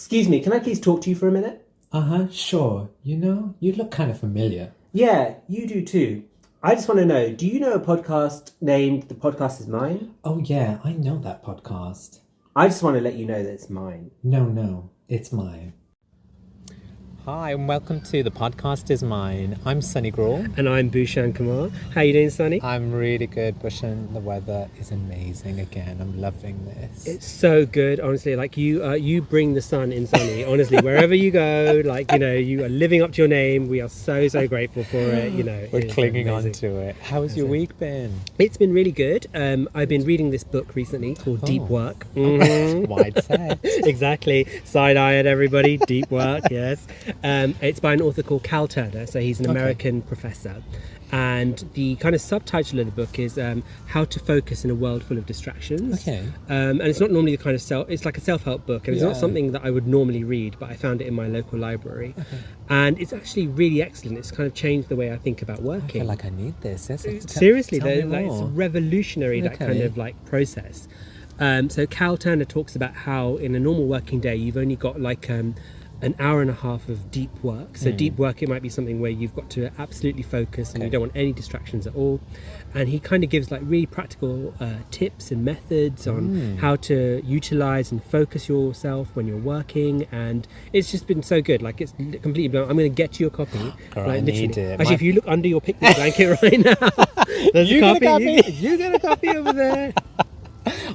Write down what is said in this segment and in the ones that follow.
Excuse me, can I please talk to you for a minute? Sure. You know, you look kind of familiar. Yeah, you do too. I just want to know, do you know a podcast named The Podcast Is Mine? Oh, yeah, I know that podcast. I just want to let you know that it's mine. No, it's mine. Hi, and welcome to The Podcast Is Mine. I'm Sunny Grawl. And I'm Bhushan Kumar. How you doing, Sunny? I'm really good, Bhushan. The weather is amazing again. I'm loving this. It's so good, honestly. Like you bring the sun in, Sunny. Honestly, wherever you go, you are living up to your name. We are so grateful for it. We're clinging on to it. How has your week been? It's been really good. I've been reading this book recently called Deep Work. Wide set. Exactly. Side eye at everybody. Deep Work. Yes. It's by an author called Cal Turner. So he's an American professor. And the kind of subtitle of the book is How to Focus in a World Full of Distractions. Okay. And it's not normally the kind of it's like a self-help book, and it's not something that I would normally read, but I found it in my local library. Okay. And it's actually really excellent. It's kind of changed the way I think about working. I feel like I need this. Seriously, though, it's revolutionary, that kind of like process. So Cal Turner talks about how in a normal working day, you've only got like an hour and a half of deep work. So deep work, it might be something where you've got to absolutely focus and you don't want any distractions at all. And he kind of gives like really practical tips and methods on how to utilize and focus yourself when you're working. And it's just been so good. Like, it's completely blown. I'm going to get you a copy. Girl, I need it. Actually, if you look under your picnic blanket right now, there's a copy. You get a copy over there.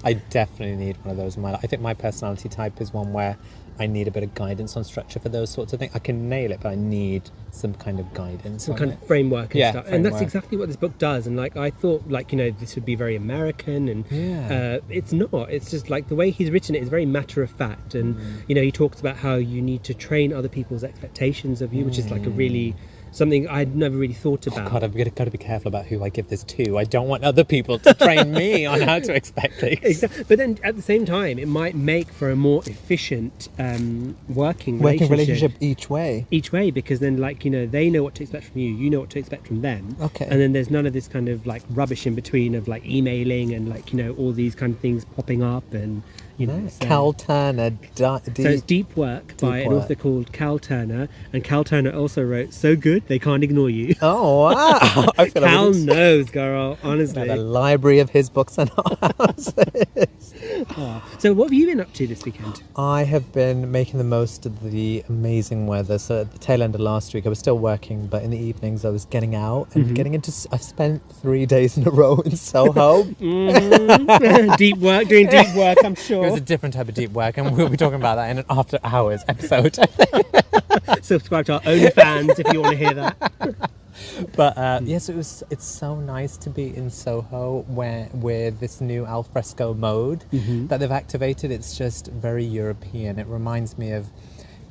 I definitely need one of those in my life. I think my personality type is one where I need a bit of guidance on structure for those sorts of things. I can nail it, but I need some kind of guidance. Some kind of framework and stuff. And that's exactly what this book does. And like, I thought this would be very American, and it's not. It's just like the way he's written it is very matter of fact. And, he talks about how you need to train other people's expectations of you, which is like a really... something I'd never really thought about. God, I've got to be careful about who I give this to. I don't want other people to train me on how to expect things. Exactly. But then at the same time, it might make for a more efficient working relationship each way. Because then, they know what to expect from you. You know what to expect from them. Okay. And then there's none of this kind of like rubbish in between of like emailing and all these kind of things popping up and. Cal Turner. So it's Deep Work by an author called Cal Turner, and Cal Turner also wrote So Good They Can't Ignore You. Oh, wow. I feel Cal knows, girl, honestly. The library of his books and our houses. So what have you been up to this weekend? I have been making the most of the amazing weather. So at the tail end of last week, I was still working, but in the evenings I was getting out and getting into... I've spent 3 days in a row in Soho. Deep work, doing deep work, I'm sure. It was a different type of deep work, and we'll be talking about that in an after hours episode. Subscribe to our OnlyFans if you want to hear that. But yes, it's so nice to be in Soho with this new alfresco mode that they've activated. It's just very European. It reminds me of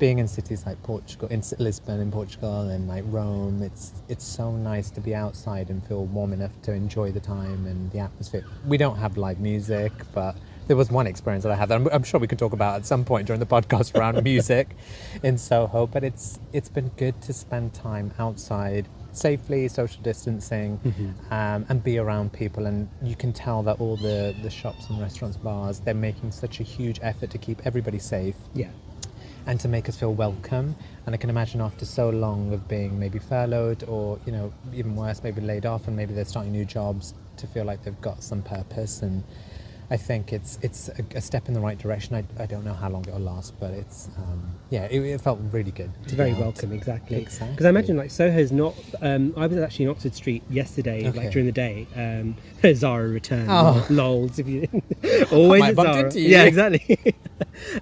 being in cities like Portugal, in Lisbon in Portugal, and like Rome. It's so nice to be outside and feel warm enough to enjoy the time and the atmosphere. We don't have live music, but there was one experience that I had that I'm sure we can talk about at some point during the podcast around music in Soho. But it's been good to spend time outside safely, social distancing, and be around people. And you can tell that all the shops and restaurants, bars, they're making such a huge effort to keep everybody safe. Yeah. And to make us feel welcome. And I can imagine after so long of being maybe furloughed or, even worse, maybe laid off, and maybe they're starting new jobs, to feel like they've got some purpose. And I think it's a step in the right direction. I don't know how long it'll last, but it's it felt really good. It's very welcome, exactly. Because I imagine like Soho's not. I was actually in Oxford Street yesterday, like during the day. Zara returned. Lols, if you always a Zara. Yeah, exactly.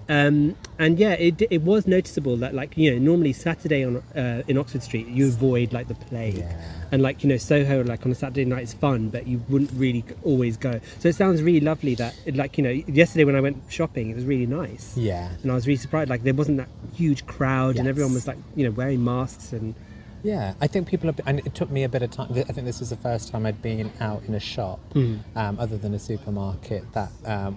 And yeah, it was noticeable that normally Saturday in Oxford Street you avoid like the plague. Yeah. And Soho like on a Saturday night is fun, but you wouldn't really always go. So it sounds really lovely that yesterday when I went shopping, it was really nice. Yeah. And I was really surprised, like there wasn't that huge crowd and everyone was wearing masks and... Yeah, I think people and it took me a bit of time. I think this was the first time I'd been out in a shop, other than a supermarket, that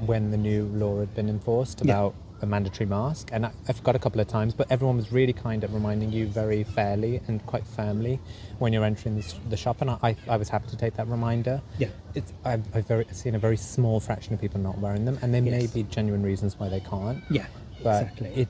when the new law had been enforced about a mandatory mask. And I forgot a couple of times, but everyone was really kind at reminding you very fairly and quite firmly when you're entering the shop. And I was happy to take that reminder. Yeah, I've seen a very small fraction of people not wearing them, and there may be genuine reasons why they can't. Yeah. but exactly.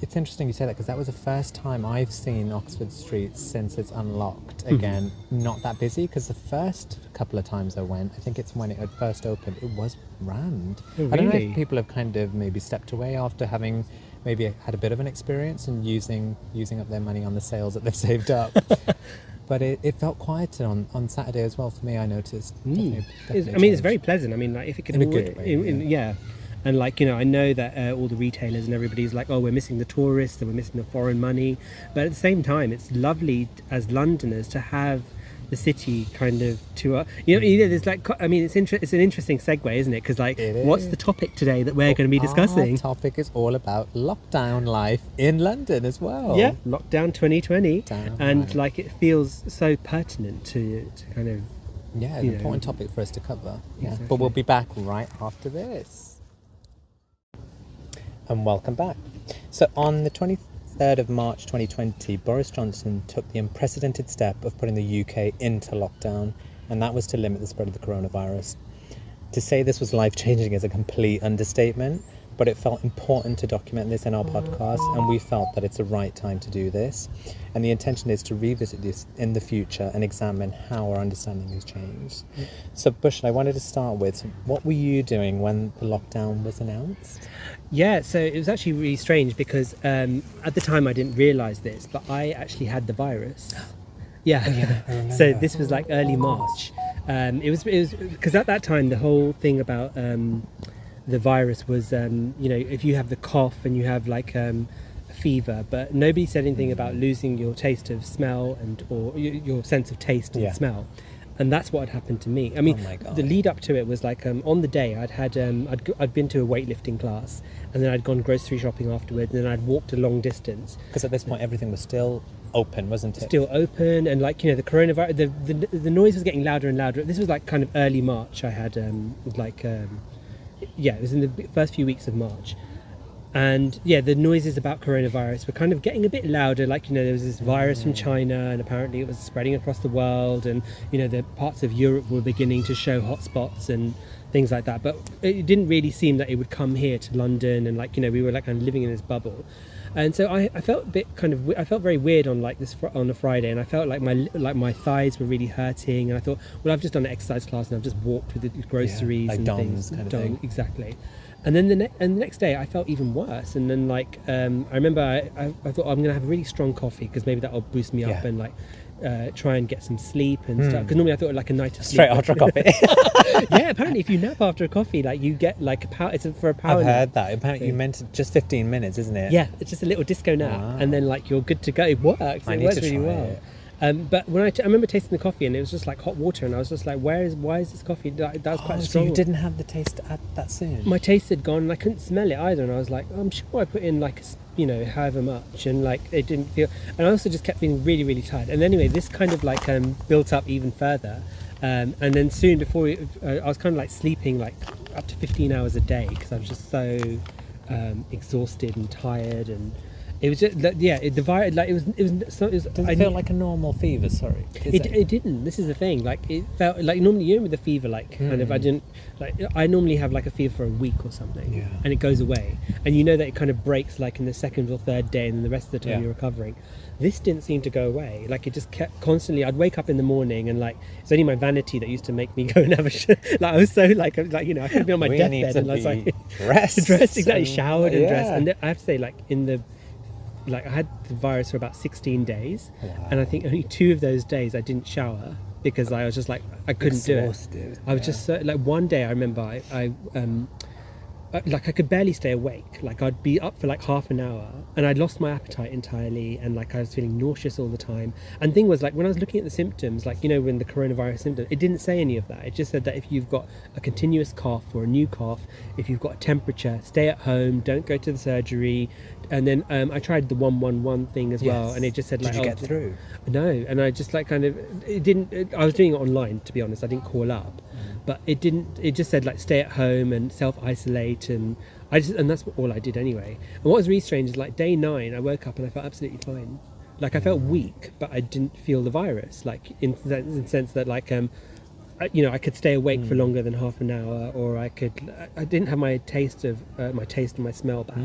It's interesting you say that, because that was the first time I've seen Oxford Street since it's unlocked again. Not that busy, because the first couple of times I went, I think it's when it had first opened, it was rammed. Oh, really? I don't know if people have kind of maybe stepped away after having maybe had a bit of an experience and using up their money on the sales that they've saved up. But it felt quieter on Saturday as well for me, I noticed. Definitely it's very pleasant. I mean, like, if it could... In a good way. Yeah. And, like, you know, I know that all the retailers and everybody's like, oh, we're missing the tourists and we're missing the foreign money. But at the same time, it's lovely as Londoners to have the city kind of to... there's like... I mean, it's an interesting segue, isn't it? Because, like, what's the topic today that we're going to be discussing? Our topic is all about lockdown life in London as well. Yeah, lockdown 2020. And, like, it feels so pertinent to kind of... Yeah, an important topic for us to cover. Yeah. Exactly. But we'll be back right after this. And welcome back. So on the 23rd of March 2020, Boris Johnson took the unprecedented step of putting the UK into lockdown, and that was to limit the spread of the coronavirus. To say this was life-changing is a complete understatement, but it felt important to document this in our podcast, and we felt that it's the right time to do this. And the intention is to revisit this in the future and examine how our understanding has changed. So, Bhushan, I wanted to start with, what were you doing when the lockdown was announced? Yeah, so it was actually really strange because at the time I didn't realise this, but I actually had the virus. Yeah. So this was like early March. It was because at that time the whole thing about the virus was, if you have the cough and you have like a fever, but nobody said anything about losing your taste of smell or your sense of taste and smell. And that's what had happened to me. I mean, the lead up to it was like on the day I'd been to a weightlifting class, and then I'd gone grocery shopping afterwards, and then I'd walked a long distance. Because at this point everything was still open, wasn't it? Still open, and like, the coronavirus, the noise was getting louder and louder. This was like kind of early March. I had it was in the first few weeks of March. And the noises about coronavirus were kind of getting a bit louder. Like, there was this virus from China, and apparently it was spreading across the world, and the parts of Europe were beginning to show hotspots and things like that. But it didn't really seem that it would come here to London, and we were like kind of living in this bubble. And so I felt a bit I felt very weird on on a Friday, and I felt like my thighs were really hurting, and I thought, well, I've just done an exercise class and I've just walked with the groceries like and DOMS things. kind of thing. Exactly. And then the next day I felt even worse, and then I remember I thought, I'm gonna have a really strong coffee because maybe that'll boost me up and try and get some sleep and stuff, because normally I thought like a night of sleep straight after a coffee. Yeah, apparently if you nap after a coffee, like you get like a power. It's for a power I've nap. heard that. Apparently you meant just 15 minutes, isn't it? Yeah, it's just a little disco nap, and then like you're good to go. It works. I it need works to really try well. it. But when I remember tasting the coffee, and it was just like hot water, and I was just like, why is this coffee? That was quite strong. So you didn't have the taste that soon? My taste had gone, and I couldn't smell it either, and I was like, I'm sure I put in like however much, and like it didn't feel. And I also just kept feeling really, really tired. And anyway, this kind of like built up even further, and then soon before I was kind of like sleeping like up to 15 hours a day because I was just so exhausted and tired, and it was just the virus, like it was Does it feel like a normal fever? Sorry, it didn't. This is the thing. Like it felt like normally with a fever, like kind of I normally have like a fever for a week or something, and it goes away, and that it kind of breaks like in the second or third day, and then the rest of the time you're recovering. This didn't seem to go away. Like it just kept constantly. I'd wake up in the morning, and like it's only my vanity that used to make me go and have a like I was so like I could be on my deathbed, and I was like dressed exactly, showered and dressed. And I have to say, like I had the virus for about 16 days, and I think only 2 of those days I didn't shower because I was just like I couldn't do it. I was just so, like one day I remember I could barely stay awake. Like I'd be up for like half an hour, and I'd lost my appetite entirely, and like I was feeling nauseous all the time. And thing was, like when I was looking at the symptoms, like when the coronavirus symptoms, it didn't say any of that. It just said that if you've got a continuous cough or a new cough, if you've got a temperature, stay at home, don't go to the surgery. And then I tried the 111 thing as well, and it just said like, did you get through? No, and I just like kind of it didn't. I was doing it online, to be honest. I didn't call up, but it didn't. It just said like stay at home and self-isolate, and that's all I did anyway. And what was really strange is like day 9, I woke up and I felt absolutely fine. Like I felt weak, but I didn't feel the virus. Like in the sense that like I could stay awake for longer than half an hour, or I didn't have my taste and my smell back.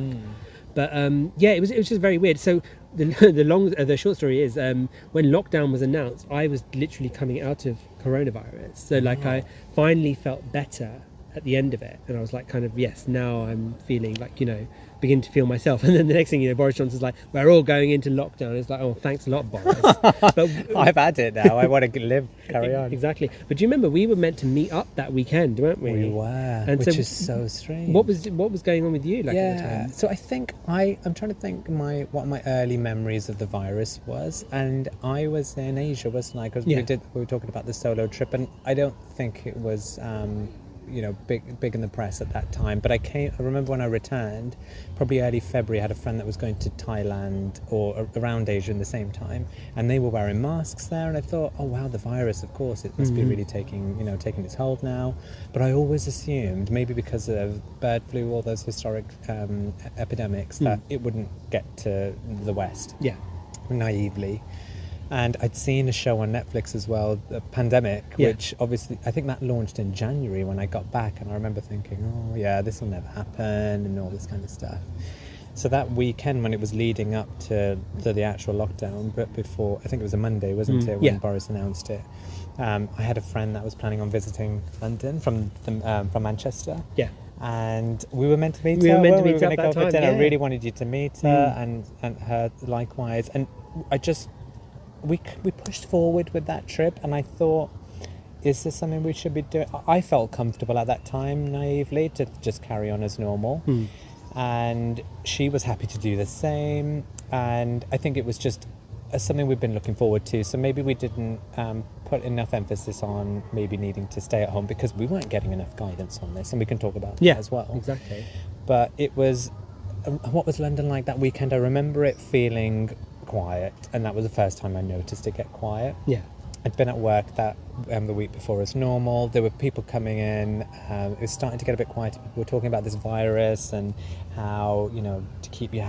But it was just very weird. So the short story is, when lockdown was announced, I was literally coming out of coronavirus. So I finally felt better at the end of it, and I was like, kind of, yes, now I'm feeling like, begin to feel myself. And then the next thing, Boris Johnson's like, we're all going into lockdown. It's like, oh, thanks a lot, Boris. But I've had it now. I want to carry on. Exactly. But do you remember we were meant to meet up that weekend, weren't we? We were, and which is so strange. What was going on with you at the time? So I think I'm trying to think what my early memories of the virus was, and I was in Asia, wasn't I? Because we were talking about the solo trip, and I don't think it was big in the press at that time. But I remember when I returned, probably early February, I had a friend that was going to Thailand or around Asia in the same time, and they were wearing masks there, and I thought, oh wow, the virus, of course, it must be really taking its hold now. But I always assumed, maybe because of bird flu, all those historic epidemics, that it wouldn't get to the West. Naively. And I'd seen a show on Netflix as well, The Pandemic, which obviously, I think that launched in January when I got back. And I remember thinking, oh yeah, this will never happen and all this kind of stuff. So that weekend when it was leading up to the actual lockdown, but before, I think it was a Monday, wasn't it, when Boris announced it. I had a friend that was planning on visiting London from Manchester. And we were meant to meet her. We were going to go for dinner. I really wanted you to meet her and her likewise. And we pushed forward with that trip, and I thought, is this something we should be doing? I felt comfortable at that time, naively, to just carry on as normal. And she was happy to do the same, and I think it was just something we've been looking forward to. So maybe we didn't put enough emphasis on maybe needing to stay at home, because we weren't getting enough guidance on this, and we can talk about that as well. Exactly. But it was, what was London like that weekend? I remember it feeling quiet, and that was the first time I noticed it get quiet. I'd been at work the week before as normal. There were people coming in. It was starting to get a bit quieter. People were talking about this virus and how to keep your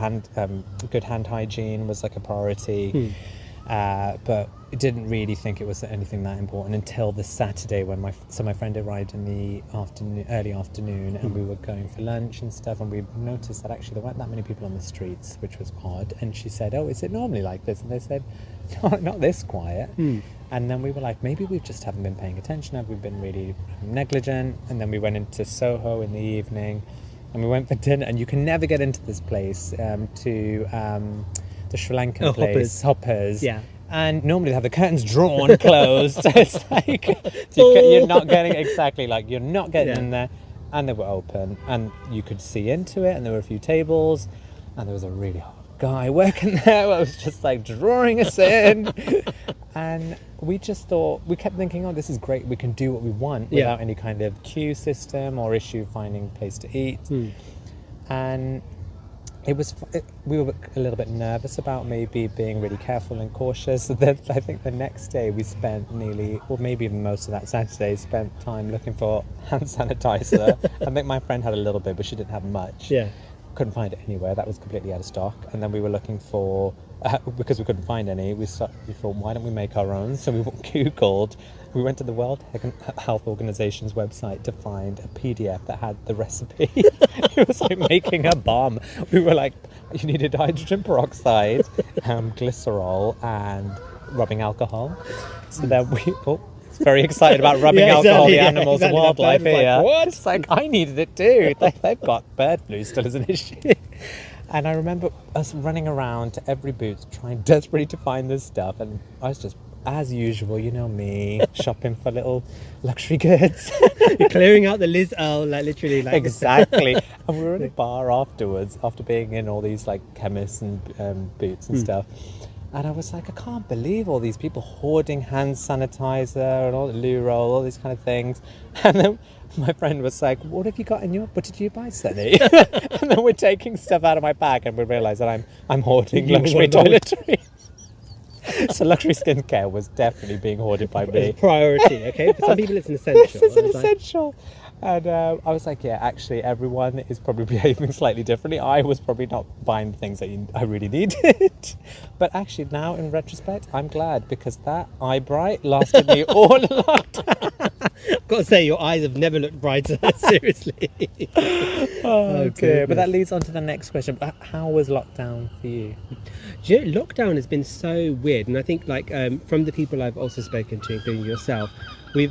good hand hygiene was like a priority. But I didn't really think it was anything that important until the Saturday when my friend arrived in the early afternoon, and we were going for lunch and stuff, and we noticed that actually there weren't that many people on the streets, which was odd. And she said, oh, is it normally like this? And they said, no, not this quiet. And then we were like, maybe we just haven't been paying attention. Have we been really negligent? And then we went into Soho in the evening, and we went for dinner. And you can never get into this place, to the Sri Lankan place, Hoppers. And normally they have the curtains drawn, closed. So it's like you're not getting you're not getting in there. And they were open, and you could see into it, and there were a few tables, and there was a really hot guy working there who was just like drawing us in. And we just thought, we kept thinking, oh, this is great, we can do what we want without any kind of queue system or issue finding a place to eat. And we were a little bit nervous about maybe being really careful and cautious. So then I think the next day we spent maybe even most of that Saturday, spent time looking for hand sanitizer. I think my friend had a little bit, but she didn't have much. Couldn't find it anywhere. That was completely out of stock. And then we were looking for, because we couldn't find any, we thought, why don't we make our own? So we Googled. We went to the World Health Organization's website to find a PDF that had the recipe. It was like making a bomb. We were like, you needed hydrogen peroxide, glycerol, and rubbing alcohol. So then it's very excited about rubbing alcohol, the animals and wildlife here. Like, what? It's like, I needed it too. They've got bird flu still as an issue. And I remember us running around to every booth trying desperately to find this stuff, and I was just, as usual, me, shopping for little luxury goods. You're clearing out the Liz Earl, literally. Exactly. And we were in a bar afterwards, after being in all these chemists and booths and stuff. And I was like, I can't believe all these people hoarding hand sanitizer and all the loo roll, all these kind of things. And then my friend was like, what have you got in what did you buy, Sunny? And then we're taking stuff out of my bag, and we realise that I'm hoarding luxury toiletries. So luxury skincare was definitely being hoarded by me. It's a priority, okay? For some people it's an essential. This is an essential. And I was like, yeah, actually everyone is probably behaving slightly differently. I was probably not buying the things that I really needed. But actually now in retrospect, I'm glad, because that eye bright lasted me all lockdown. Got to say, your eyes have never looked brighter. Seriously. Okay, but that leads on to the next question. How was lockdown for you? Do you know, lockdown has been so weird, and I think like from the people I've also spoken to, including yourself, we're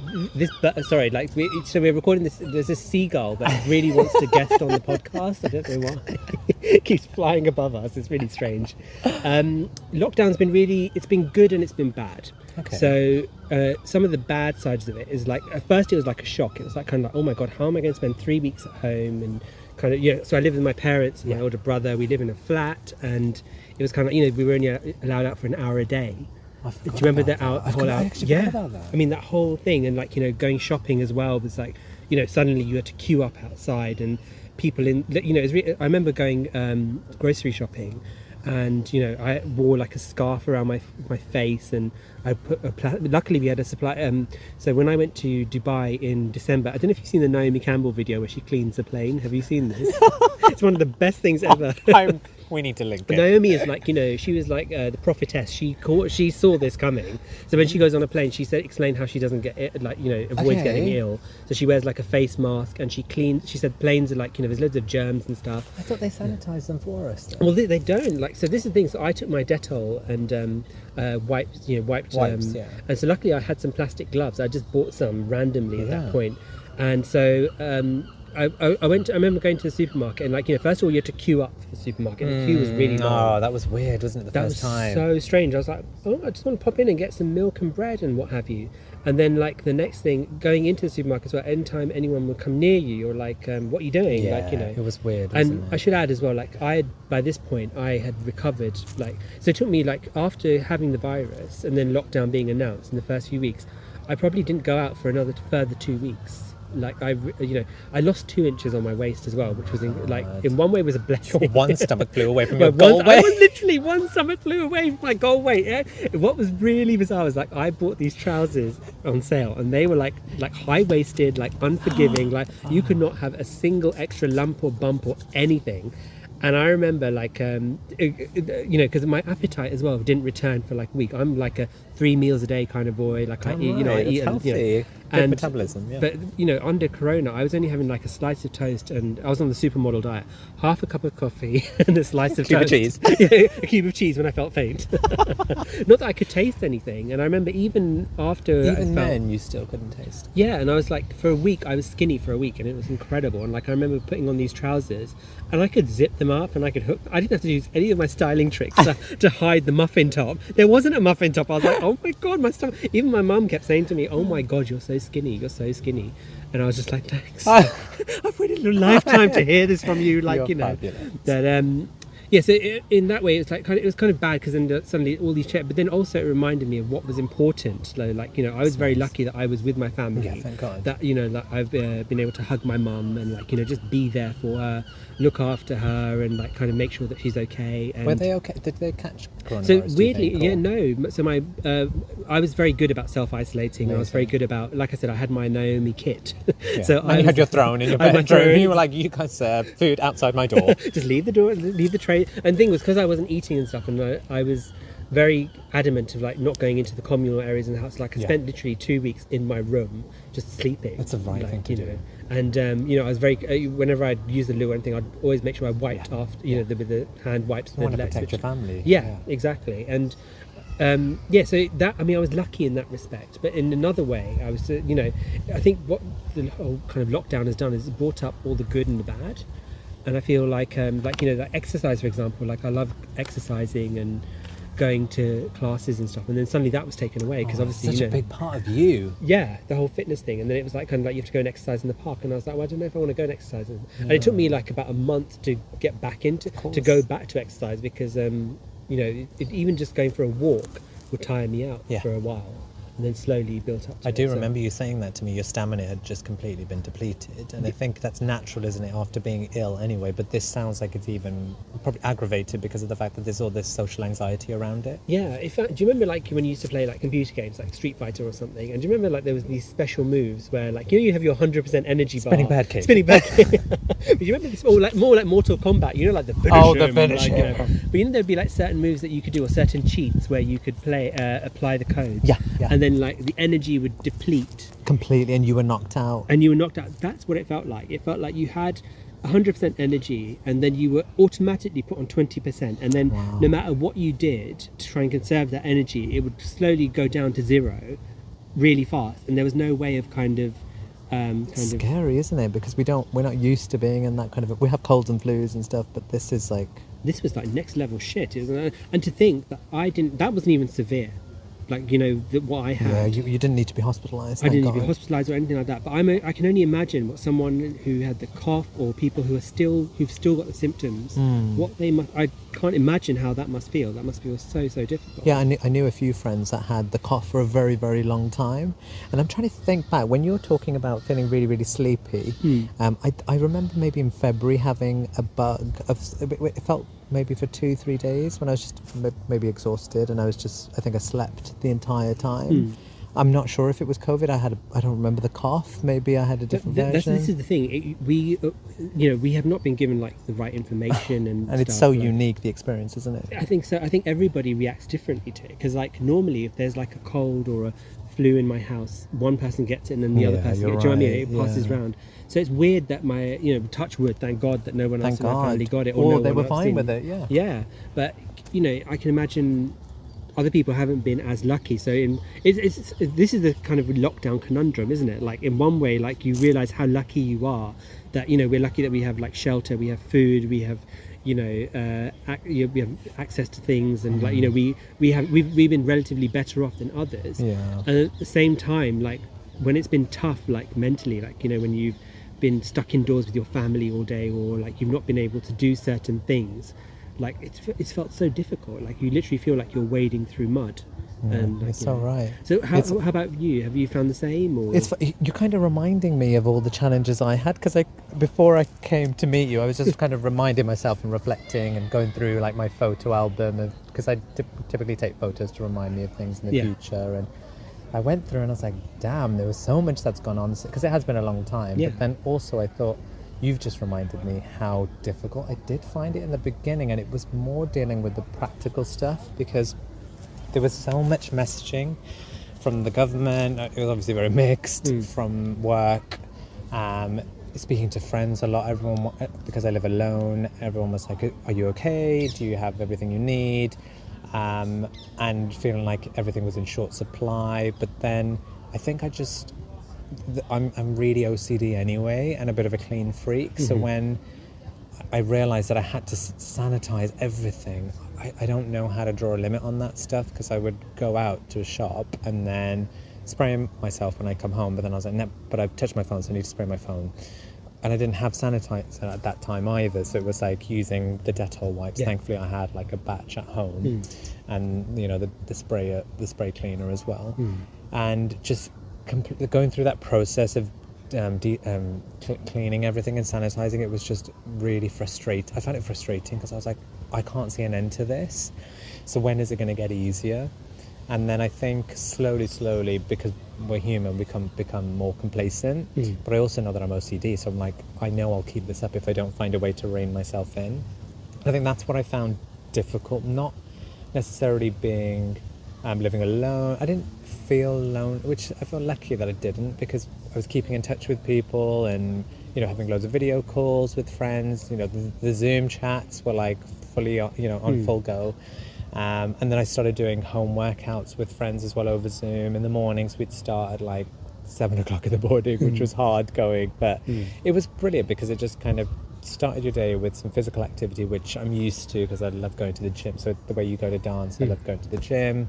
recording this. There's this seagull that really wants to guest on the podcast. I don't know why. It keeps flying above us. It's really strange. Lockdown's been it's been good and it's been bad. Okay. So some of the bad sides of it is like, at first it was like a shock. It was like kind of like, oh my God, how am I going to spend 3 weeks at home? And kind of, so I live with my parents and my older brother. We live in a flat, and it was kind of, we were only allowed out for an hour a day. Do you remember that whole hour? Yeah. I mean, that whole thing, and like, going shopping as well was like, suddenly you had to queue up outside, and people in, I remember going grocery shopping, and I wore like a scarf around my face, and I put luckily we had a supply. So when I went to Dubai in December, I don't know if you've seen the Naomi Campbell video where she cleans a plane. Have you seen this? It's one of the best things ever. We need to link it. Naomi is like, she was like the prophetess. She saw this coming. So when she goes on a plane, she explained how she doesn't get it, avoids getting ill. So she wears like a face mask, and she cleans. She said planes are like, there's loads of germs and stuff. I thought they sanitise them for us, though. Well, they don't. Like, so this is the thing. So I took my Dettol and wiped. Wipes, yeah. And so luckily I had some plastic gloves. I just bought some randomly at that point. And so I remember going to the supermarket, and first of all you had to queue up for the supermarket. The queue was really long. Oh, that was weird, wasn't it? The first time. That was so strange. I was like, I just want to pop in and get some milk and bread and what have you. And then like the next thing, going into the supermarket as well, anytime anyone would come near you, you're like, what are you doing? Yeah, it was weird. And I should add as well, like by this point I had recovered. So it took me after having the virus and then lockdown being announced in the first few weeks, I probably didn't go out for another further 2 weeks. I lost 2 inches on my waist as well, which was in one way was a blessing. One stomach flew away from your goal weight. I was literally one stomach flew away from my goal weight. Yeah? What was really bizarre was I bought these trousers on sale, and they were like high waisted, unforgiving. You could not have a single extra lump or bump or anything. And I remember because my appetite as well didn't return for a week. I'm like a 3 meals a day kind of boy. I eat, I eat healthy. And metabolism, yeah. But under Corona, I was only having a slice of toast, and I was on the supermodel diet. Half a cup of coffee and a slice of cube toast. Of cheese. A cube of cheese when I felt faint. Not that I could taste anything. And I remember even after then you still couldn't taste. Yeah, and I was for a week I was skinny for a week, and it was incredible. And I remember putting on these trousers, and I could zip them up, and I could hook. I didn't have to use any of my styling tricks to hide the muffin top. There wasn't a muffin top. I was like, oh my God, my stomach. Even my mum kept saying to me, oh my God, you're so skinny, and I was just like, thanks. I've waited a lifetime to hear this from you. Fabulous. That so in that way, it's it was kind of bad, because then suddenly all these but then also it reminded me of what was important. I was very lucky that I was with my family. Yeah, thank God. That that I've been able to hug my mum and just be there for her, look after her, and kind of make sure that she's okay. And were they okay? Did they catch coronavirus? So weirdly, no. So I was very good about self-isolating. I was very good about, like I said, I had my Naomi kit. Yeah. So you had your throne in your bedroom. You were like, you guys serve food outside my door. Just leave the tray. And the thing was, because I wasn't eating and stuff, and I was very adamant of not going into the communal areas in the house. I spent literally 2 weeks in my room just sleeping. That's the right thing to do. And I was very whenever I'd use the loo or anything, I'd always make sure I wiped after with the hand wipes. You want to protect your family. Yeah, exactly. And so that, I was lucky in that respect. But in another way, I was I think what the whole kind of lockdown has done is it brought up all the good and the bad. And I feel like exercise, for example, I love exercising and going to classes and stuff, and then suddenly that was taken away, because obviously such a big part of you. Yeah, the whole fitness thing. And then it was you have to go and exercise in the park, and I was like, well, I don't know if I want to go and exercise. And it took me about a month to get back to go back to exercise, because even just going for a walk would tire me out for a while. And then slowly built up. I do remember you saying that to me. Your stamina had just completely been depleted, and I think that's natural, isn't it, after being ill anyway? But this sounds like it's even probably aggravated because of the fact that there's all this social anxiety around it. Yeah. Do you remember when you used to play computer games like Street Fighter or something? And do you remember there was these special moves where you have your 100% energy bar. Spinning bad kick. But you remember this more like Mortal Kombat? The finish. Oh, the finish. But there'd be certain moves that you could do, or certain cheats where you could apply the codes. Yeah. And then the energy would deplete Completely, and you were knocked out. That's what it felt like. It felt like you had 100% energy, and then you were automatically put on 20%, and then no matter what you did to try and conserve that energy, it would slowly go down to zero really fast, and there was no way of scary, isn't it? Because we're not used to being in that kind of. We have colds and flus and stuff, but this was like next level shit, isn't it? And to think that that wasn't even severe. Like, you know, what I had. Yeah, you didn't need to be hospitalised. I didn't need to be hospitalised or anything like that. But I can only imagine what someone who had the cough, or people who've still got the symptoms, what they must. I can't imagine how that must feel. That must feel so difficult. Yeah, I knew a few friends that had the cough for a very, very long time, and I'm trying to think back when you're talking about feeling really, really sleepy. I remember maybe in February having a bug. It felt maybe for 2-3 days when I was just maybe exhausted, and I think I slept the entire time. I'm not sure if it was COVID. I don't remember the cough. Maybe I had a different version. This is the thing. We have not been given like the right information and it's so unique, the experience, isn't it? I think so. I think everybody reacts differently to it, because like normally if there's like a cold or a flu in my house, one person gets it and then the other person gets it. Do you know what I mean? It passes round. So it's weird that my, touch wood, thank God that no one else in my family got it. Or they were fine with it, Yeah, but, I can imagine other people haven't been as lucky. So this is the kind of lockdown conundrum, isn't it? Like in one way, like you realise how lucky you are that, we're lucky that we have like shelter, we have food, we have, we have access to things, and like, we've been relatively better off than others. Yeah. And at the same time, like when it's been tough, like mentally, like, when you've been stuck indoors with your family all day, or like you've not been able to do certain things, like it's felt so difficult. Like you literally feel like you're wading through mud. And like, it's so right. So how about you? Have you found the same? Or you're kind of reminding me of all the challenges I had, because before I came to meet you, I was just kind of reminding myself and reflecting and going through like my photo album, because I typically take photos to remind me of things in the future. And I went through and I was like, damn, there was so much that's gone on, because it has been a long time. But then also I thought, you've just reminded me how difficult I did find it in the beginning, and it was more dealing with the practical stuff, because there was so much messaging from the government. It was obviously very mixed. From work, speaking to friends a lot. Everyone, because I live alone, everyone was like, are you okay? Do you have everything you need? And feeling like everything was in short supply. But then I think I'm really OCD anyway, and a bit of a clean freak. So when I realised that I had to sanitize everything, I don't know how to draw a limit on that stuff, because I would go out to a shop and then spray myself when I come home, but then I was like, no, but I've touched my phone, so I need to spray my phone. And I didn't have sanitizer at that time either, so it was like using the Dettol wipes. Thankfully I had like a batch at home, and the spray cleaner as well. And just going through that process of cleaning everything and sanitizing, it was just really frustrating. I found it frustrating because I was like, I can't see an end to this. So when is it going to get easier? And then I think slowly, because we're human, we become more complacent. But I also know that I'm OCD, so I'm like, I know I'll keep this up if I don't find a way to rein myself in. I think that's what I found difficult, not necessarily being living alone. I didn't feel alone, which I feel lucky that I didn't, because I was keeping in touch with people and having loads of video calls with friends. The Zoom chats were like fully on full go. And then I started doing home workouts with friends as well over Zoom. In the mornings we'd start at like 7 o'clock in the morning, which was hard going, but it was brilliant because it just kind of started your day with some physical activity, which I'm used to because I love going to the gym. So the way you go to dance, I love going to the gym,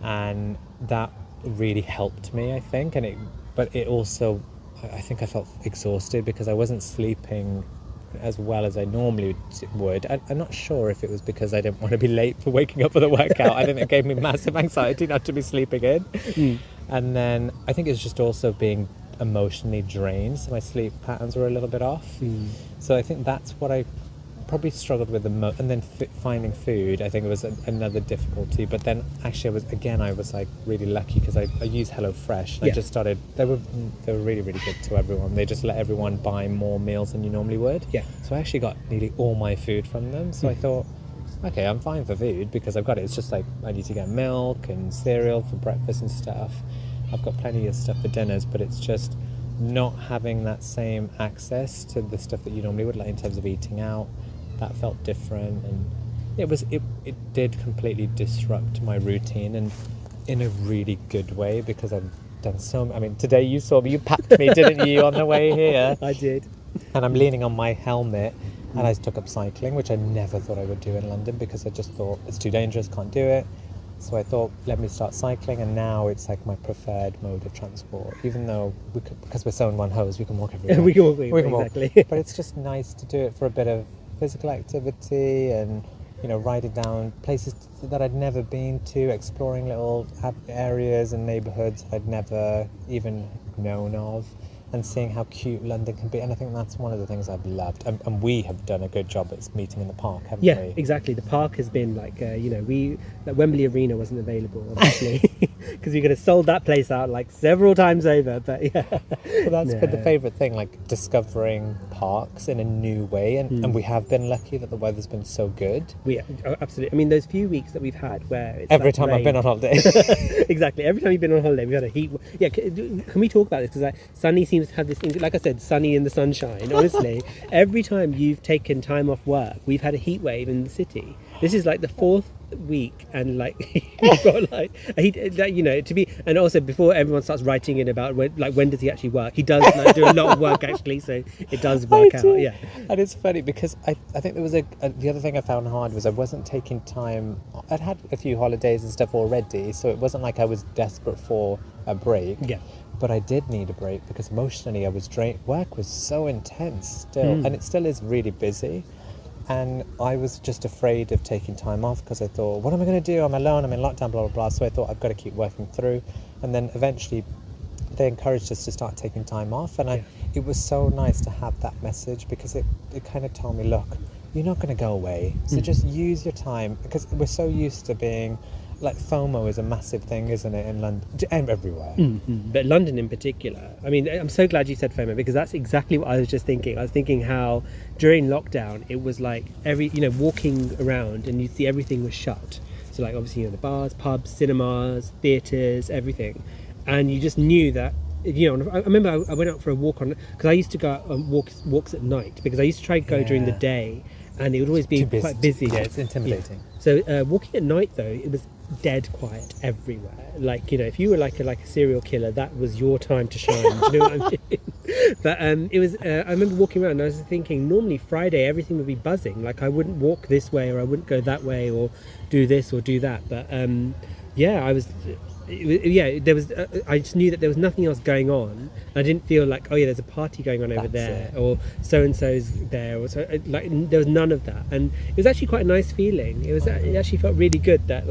and that really helped me, I think. But it also, I think I felt exhausted because I wasn't sleeping as well as I normally would. I'm not sure if it was because I didn't want to be late for waking up for the workout. I think it gave me massive anxiety not to be sleeping in. And then I think it's just also being emotionally drained, so my sleep patterns were a little bit off. So I think that's what I probably struggled with the most. And then finding food, I think it was another difficulty. But then actually I was like really lucky because I use HelloFresh, and I just started. They were really, really good to everyone. They just let everyone buy more meals than you normally would. So I actually got nearly all my food from them. So I thought, okay, I'm fine for food because I've got it. It's just like I need to get milk and cereal for breakfast and stuff. I've got plenty of stuff for dinners, but it's just not having that same access to the stuff that you normally would, like in terms of eating out. That felt different, and it did completely disrupt my routine, and in a really good way, because I've done I mean, today you saw me, you packed me, didn't you, on the way here? I did. And I'm leaning on my helmet, and I took up cycling, which I never thought I would do in London, because I just thought it's too dangerous, can't do it. So I thought, let me start cycling, and now it's like my preferred mode of transport. Even though because we're so in one hose, we can walk everywhere. we can walk, exactly. But it's just nice to do it for a bit of physical activity, and riding down places that I'd never been to, exploring little areas and neighbourhoods I'd never even known of, and seeing how cute London can be. And I think that's one of the things I've loved. And we have done a good job at meeting in the park, haven't we? Yeah, exactly. The park has been like, Wembley Arena wasn't available, obviously, because we could have sold that place out like several times over. But yeah. Well, that's been the favourite thing, like discovering parks in a new way. And we have been lucky that the weather's been so good. Absolutely. I mean, those few weeks that we've had where it's every time rain. I've been on holiday. Exactly. Every time you've been on holiday, we've had a heat. Yeah, can we talk about this? Because Sunny seems to have this thing, like I said, sunny in the sunshine. Honestly, every time you've taken time off work, we've had a heat wave in the city. This is like the fourth week, and like you've got like a heat, to be. And also, before everyone starts writing in about when does he actually work, he does like, do a lot of work actually, so it does work out. Yeah. And it's funny because I think there was the other thing I found hard was I wasn't taking time. I'd had a few holidays and stuff already, so it wasn't like I was desperate for a break. Yeah. But I did need a break because emotionally I was drained. Work was so intense still, and it still is really busy. And I was just afraid of taking time off because I thought, what am I going to do? I'm alone, I'm in lockdown, blah, blah, blah. So I thought I've got to keep working through. And then eventually they encouraged us to start taking time off. And it was so nice to have that message, because it kind of told me, look, you're not going to go away. So just use your time, because we're so used to being... Like FOMO is a massive thing, isn't it, in London and everywhere? But London in particular. I mean, I'm so glad you said FOMO, because that's exactly what I was just thinking. I was thinking how during lockdown it was like walking around and you'd see everything was shut. So like obviously the bars, pubs, cinemas, theatres, everything, and you just knew that. I remember I went out for a walk because I used to go out on walks at night, because I used to try to go during the day, and it would always be quite busy. Yeah, it's intimidating. Yeah. So walking at night though, it was dead quiet everywhere. Like if you were like a serial killer, that was your time to shine. Do you know what I mean? But it was. I remember walking around and I was thinking, normally Friday everything would be buzzing. Like I wouldn't walk this way, or I wouldn't go that way, or do this or do that. But I was. There was. I just knew that there was nothing else going on. I didn't feel like, oh yeah, there's a party going on over there, or so and so's there, or so. Like there was none of that, and it was actually quite a nice feeling. It actually felt really good that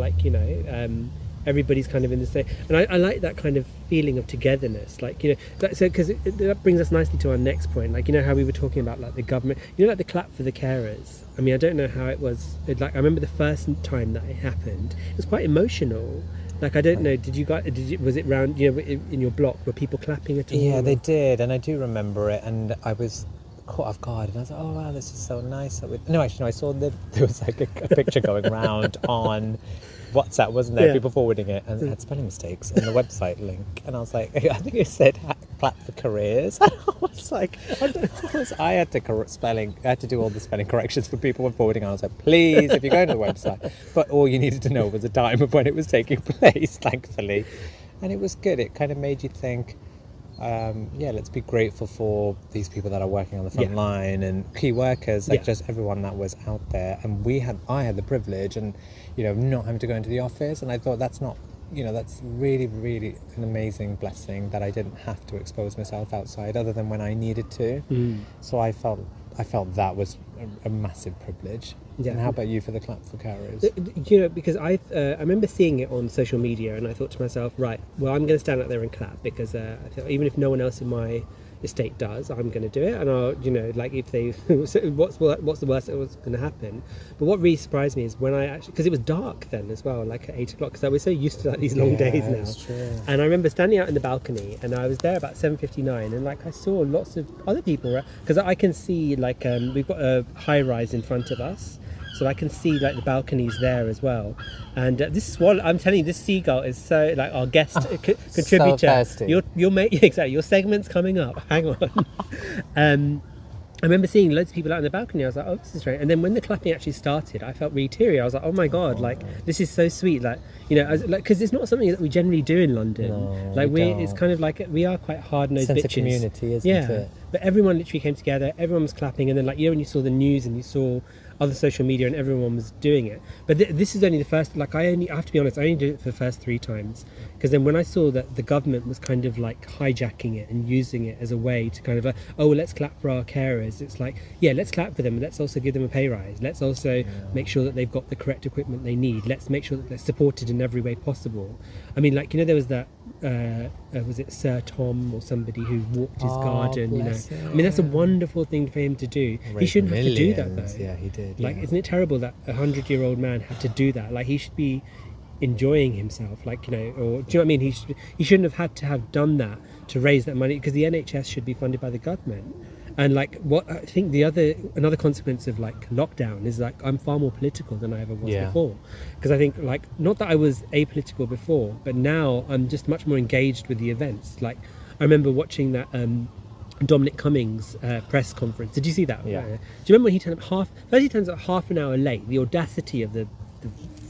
everybody's kind of in the same, and I like that kind of feeling of togetherness. So because that brings us nicely to our next point. Like how we were talking about like the government. Like the clap for the carers. I mean, I don't know how it was. I remember the first time that it happened. It was quite emotional. Like I don't know. Was it round? In your block, were people clapping at all? Yeah, they did, and I do remember it. And I was caught off guard, and I was like, "Oh wow, this is so nice." I saw there was like a picture going around on WhatsApp, wasn't there? Yeah. People forwarding it, and it had spelling mistakes in the website link, and I was like, I think it said "clap for careers." I was like, I had to do all the spelling corrections for people when forwarding. And I was like, please, if you're going to the website, but all you needed to know was the time of when it was taking place, thankfully, and it was good. It kind of made you think. Let's be grateful for these people that are working on the front line and key workers, just everyone that was out there. And I had the privilege and, not having to go into the office. And I thought that's not, that's really, really an amazing blessing that I didn't have to expose myself outside other than when I needed to. So I felt that was a massive privilege. Yeah. And how about you for the clap for carers? Because I remember seeing it on social media, and I thought to myself, right, well, I'm going to stand out there and clap, because I thought even if no one else in my estate does, I'm going to do it. And I'll, if they, what's the worst that was going to happen? But what really surprised me is when I actually, because it was dark then as well, like at 8 o'clock, because I was so used to these long days now. That's true. And I remember standing out in the balcony, and I was there about 7:59, and I saw lots of other people, because I can see we've got a high rise in front of us. so I can see like the balconies there as well. And this is what I'm telling you, this seagull is so like our guest contributor. So thirsty. Exactly, your segment's coming up. Hang on. I remember seeing loads of people out on the balcony. I was like, oh, this is great. And then when the clapping actually started, I felt really teary. I was like, oh my God, like, this is so sweet. Like, you know, because it's not something that we generally do in London. No, like, it's kind of like, we are quite hard-nosed bitches. Sense of community, isn't it? But everyone literally came together, everyone was clapping. And then, like, you know, when you saw the news and you saw other social media and everyone was doing it. But this is only the first, like, I have to be honest, I only did it for the first 3 times. Because then when I saw that the government was kind of like hijacking it and using it as a way to kind of like, oh, well, let's clap for our carers. It's like, yeah, let's clap for them. Let's also give them a pay rise. Let's also make sure that they've got the correct equipment they need. Let's make sure that they're supported in every way possible. I mean, like, you know, there was that, was it Sir Tom or somebody who walked his garden, you know. Him. I mean, that's a wonderful thing for him to do. He shouldn't have to do that, though. Yeah, he did. Like, isn't it terrible that a 100-year-old man had to do that? Like, he should be enjoying himself, like, you know, or do you know what I mean? He shouldn't have had to have done that to raise that money, because the NHS should be funded by the government. And like, what I think another consequence of like lockdown is like, I'm far more political than I ever was before, because I think, like, not that I was apolitical before, but now I'm just much more engaged with the events. Like, I remember watching that Dominic Cummings press conference. Did you see that? Yeah. Do you remember when he turned up half an hour late? The audacity of the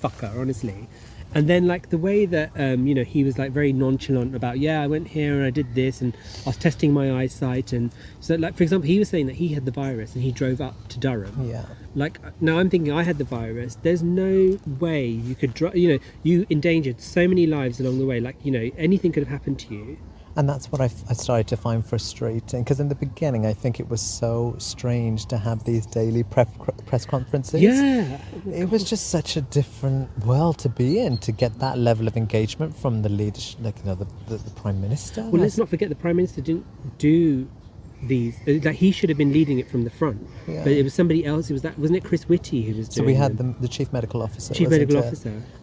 fucker, honestly. And then, like, the way that you know, he was like very nonchalant about, I went here and I did this and I was testing my eyesight. And so, like, for example, he was saying that he had the virus and he drove up to Durham. Yeah. Like, now I'm thinking, I had the virus, there's no way you could you know, you endangered so many lives along the way. Like, you know, anything could have happened to you. And that's what I started to find frustrating, because in the beginning I think it was so strange to have these daily press conferences. Yeah. It was just such a different world to be in, to get that level of engagement from the leadership, like, you know, the Prime Minister. Well, let's not forget the Prime Minister didn't do these, like, he should have been leading it from the front, but it was somebody else. It was wasn't it Chris Whitty who was doing it? So we had the Chief Medical Officer.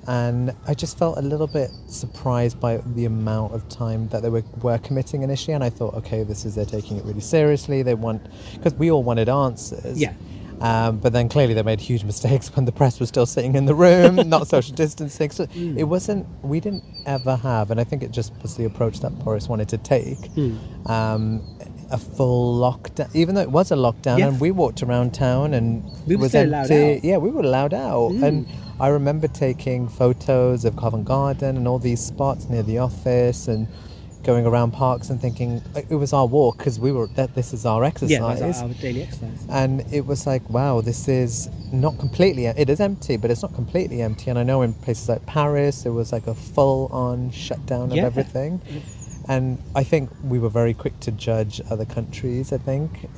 And I just felt a little bit surprised by the amount of time that they were committing initially, and I thought, okay, they're taking it really seriously. They want, because we all wanted answers. Yeah. But then clearly they made huge mistakes when the press was still sitting in the room, not social distancing. So we didn't ever have, and I think it just was the approach that Boris wanted to take, a full lockdown, even though it was a lockdown, and we walked around town and we were allowed out. Yeah, we were allowed out. And I remember taking photos of Covent Garden and all these spots near the office and going around parks and thinking it was our walk, because this is our exercise. Yeah, it was our daily exercise. And it was like, wow, this is not completely, it is empty, but it's not completely empty. And I know in places like Paris, there was like a full-on shutdown of everything. And I think we were very quick to judge other countries, I think,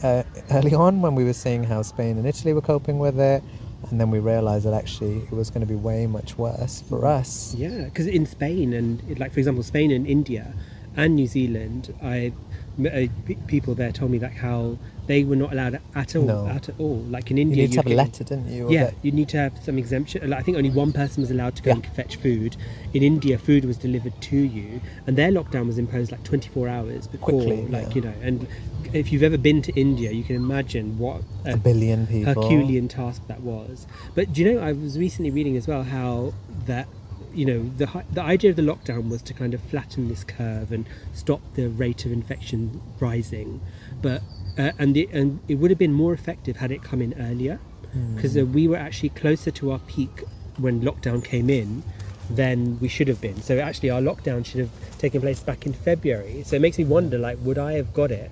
early on, when we were seeing how Spain and Italy were coping with it. And then we realised that actually it was going to be way much worse for us. Yeah, because in Spain and, like, for example, Spain and India and New Zealand, people there told me like how they were not allowed at all. Like in India, you need to have a letter, didn't you? Yeah, you need to have some exemption. Like, I think only one person was allowed to go and fetch food. In India, food was delivered to you, and their lockdown was imposed like 24 hours before. Quickly, like, you know, and if you've ever been to India, you can imagine what a billion people, Herculean task that was. But do you know, I was recently reading as well how that, you know, the idea of the lockdown was to kind of flatten this curve and stop the rate of infection rising, but and it would have been more effective had it come in earlier, because we were actually closer to our peak when lockdown came in than we should have been. So actually our lockdown should have taken place back in February. So it makes me wonder, like, would I have got it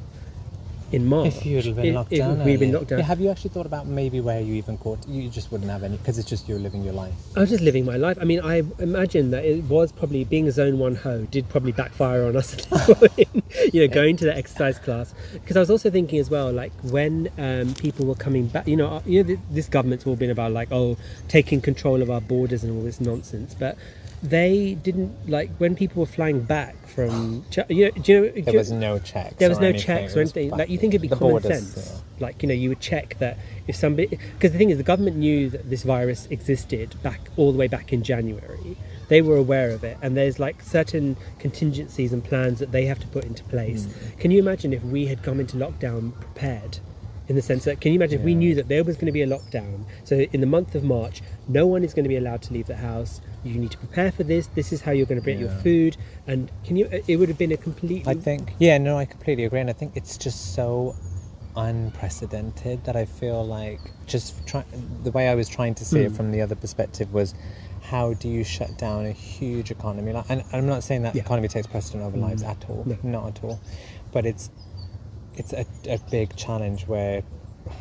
in March if you'd have been locked down? We've been locked down. Yeah, have you actually thought about maybe where you even caught? You just wouldn't have any, because it's just you're living your life. I was just living my life. I mean, I imagine that it was probably, being a Zone 1 ho did probably backfire on us at this point, you know, going to the exercise class. Because I was also thinking as well, like, when people were coming back, you know, this government's all been about, like, taking control of our borders and all this nonsense, but they didn't, like, when people were flying back from, there was no checks. There was no checks or anything. Like, you think it'd be common sense. Like, you know, you would check that if somebody, because the thing is, the government knew that this virus existed all the way back in January. They were aware of it, and there's like certain contingencies and plans that they have to put into place. Can you imagine if we had come into lockdown prepared in the sense that, can you imagine if we knew that there was going to be a lockdown? So in the month of March, no one is going to be allowed to leave the house. You need to prepare for this. This is how you're going to bring your food. And it would have been a completely... I think, I completely agree. And I think it's just so unprecedented that I feel like the way I was trying to see it from the other perspective was, how do you shut down a huge economy? And I'm not saying that the economy takes precedent over lives at all, not at all. But it's a big challenge where,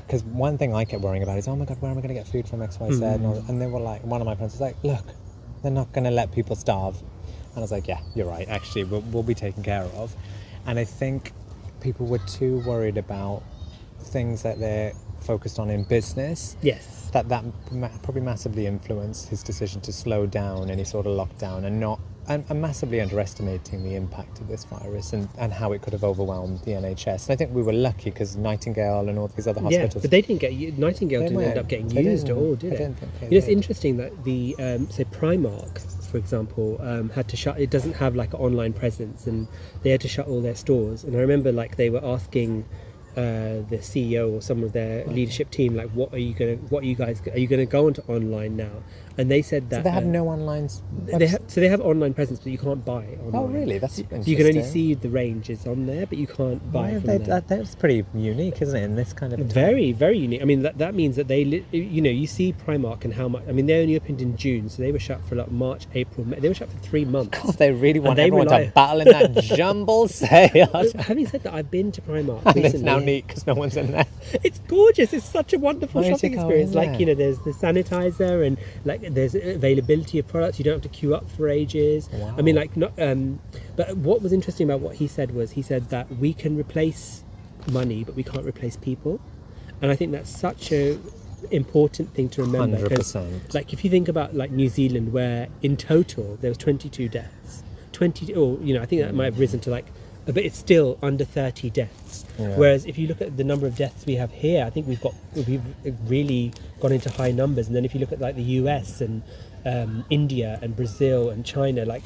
because one thing I kept worrying about is, oh my God, where am I going to get food from X, Y, Z? And they were like, one of my friends was like, look, they're not going to let people starve. And I was like, yeah, you're right, actually, we'll be taken care of. And I think people were too worried about things that they're focused on in business. Yes. That probably massively influenced his decision to slow down any sort of lockdown and massively underestimating the impact of this virus and how it could have overwhelmed the NHS. And I think we were lucky because Nightingale and all these other hospitals... Yeah, but they didn't Nightingale didn't end up getting used at all, did it? I don't think they did. It's interesting that the, say, Primark, for example, had to shut... It doesn't have like an online presence, and they had to shut all their stores. And I remember like they were asking... the CEO or some of their leadership team, like, are you going to go onto online now? And they said that so they have no online. They have online presence, but you can't buy online. Oh, really? That's interesting. So you can only see the ranges on there, but you can't buy from there. That's pretty unique, isn't it? In this kind of very, very unique. I mean, that means that you see Primark and how much. I mean, they only opened in June, so they were shut for like March, April, May. They were shut for 3 months. God, they really want everyone to battle in that jumble sale. Having said that, I've been to Primark and recently. It's now neat because no one's in there. It's gorgeous. It's such a wonderful shopping experience. Like, there's the sanitizer and like there's availability of products. You don't have to queue up for ages. Wow. I mean, like, not. But what was interesting about what he said that we can replace money, but we can't replace people. And I think that's such a important thing to remember. 100%. Like, if you think about like New Zealand, where in total there was 22 deaths, I think that might have risen to like, but it's still under 30 deaths. Yeah. Whereas if you look at the number of deaths we have here, I think we've really gone into high numbers. And then if you look at like the US and India and Brazil and China, like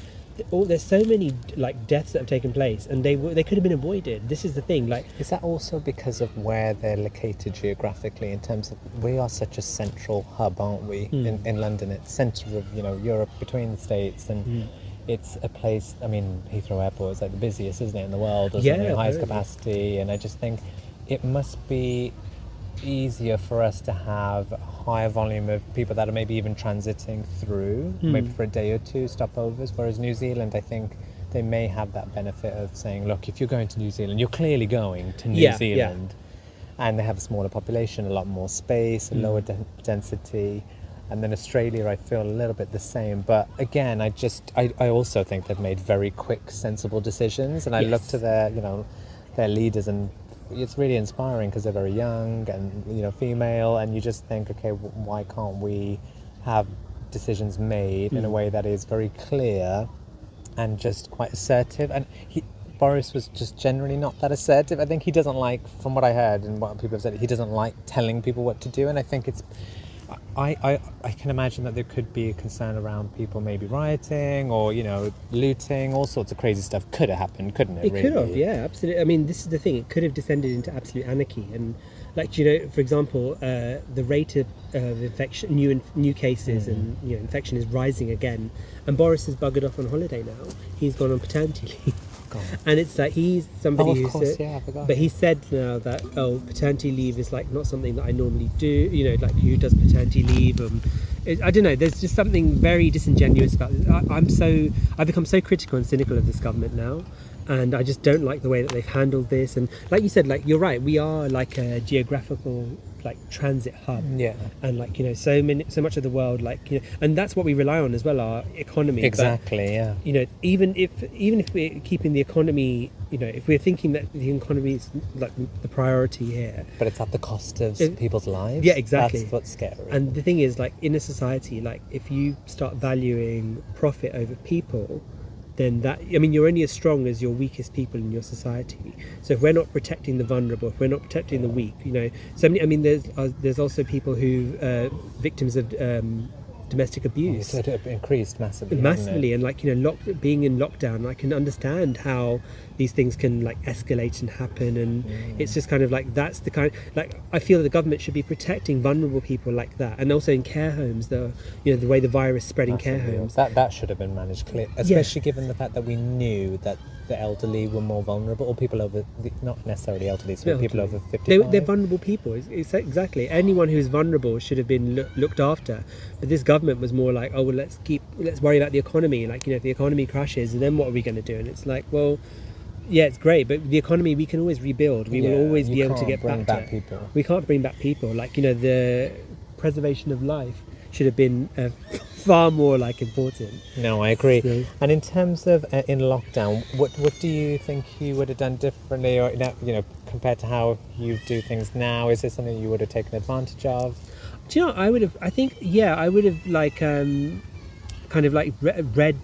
there's so many like deaths that have taken place, and they could have been avoided. This is the thing. Like, is that also because of where they're located geographically? In terms of, we are such a central hub, aren't we? In London, it's centre of Europe, between the states and. It's a place, I mean, Heathrow Airport is like the busiest, isn't it, in the world, or something, highest capacity, and I just think it must be easier for us to have a higher volume of people that are maybe even transiting through, maybe for a day or two, stopovers, whereas New Zealand, I think they may have that benefit of saying, look, if you're going to New Zealand, you're clearly going to New Zealand, and they have a smaller population, a lot more space, a lower density. And then Australia, I feel a little bit the same. But again, I also think they've made very quick, sensible decisions. And I look to their leaders, and it's really inspiring because they're very young and, female. And you just think, okay, why can't we have decisions made in a way that is very clear and just quite assertive? And Boris was just generally not that assertive. I think he doesn't like, from what I heard and what people have said, he doesn't like telling people what to do. And I think it's... I can imagine that there could be a concern around people maybe rioting or, looting, all sorts of crazy stuff could have happened, couldn't it? It could have, yeah, absolutely. I mean, this is the thing, it could have descended into absolute anarchy. And like, for example, the rate of infection, new cases and infection is rising again. And Boris has buggered off on holiday now. He's gone on paternity leave. And it's like he's somebody who said, but he said now that paternity leave is like not something that I normally do. Like who does paternity leave? I don't know. There's just something very disingenuous about this. I've become so critical and cynical of this government now, and I just don't like the way that they've handled this. And like you said, like you're right, we are like a geographical like transit hub, and like so much of the world, like and that's what we rely on as well, our economy. Exactly. But, even if we're keeping the economy, if we're thinking that the economy is like the priority here, but it's at the cost of people's lives. Yeah, exactly. That's what's scary. And the thing is, like in a society, like if you start valuing profit over people, then you're only as strong as your weakest people in your society. So if we're not protecting the vulnerable, if we're not protecting the weak, there's also people who victims of domestic abuse. So it increased massively. And like, you know, being in lockdown, I can understand how these things can like escalate and happen, and it's just kind of like, that's the kind, like, I feel the government should be protecting vulnerable people like that, and also in care homes, the way the virus spread in care homes. That should have been managed clear, especially given the fact that we knew that the elderly were more vulnerable, or people over, not necessarily elderly, so people over 55. They're vulnerable people. It's exactly, anyone who's vulnerable should have been looked after. But this government was more like, oh well, let's worry about the economy. Like, you know, if the economy crashes, then what are we going to do? And it's like, well, yeah, it's great, but the economy we can always rebuild. We will always be able to get back to it. We can't bring back people. Like, you know, the preservation of life should have been far more like important. No, I agree. So, and in terms of in lockdown, what do you think you would have done differently, or you know, compared to how you do things now? Is there something you would have taken advantage of? Do you know, I would have like kind of like read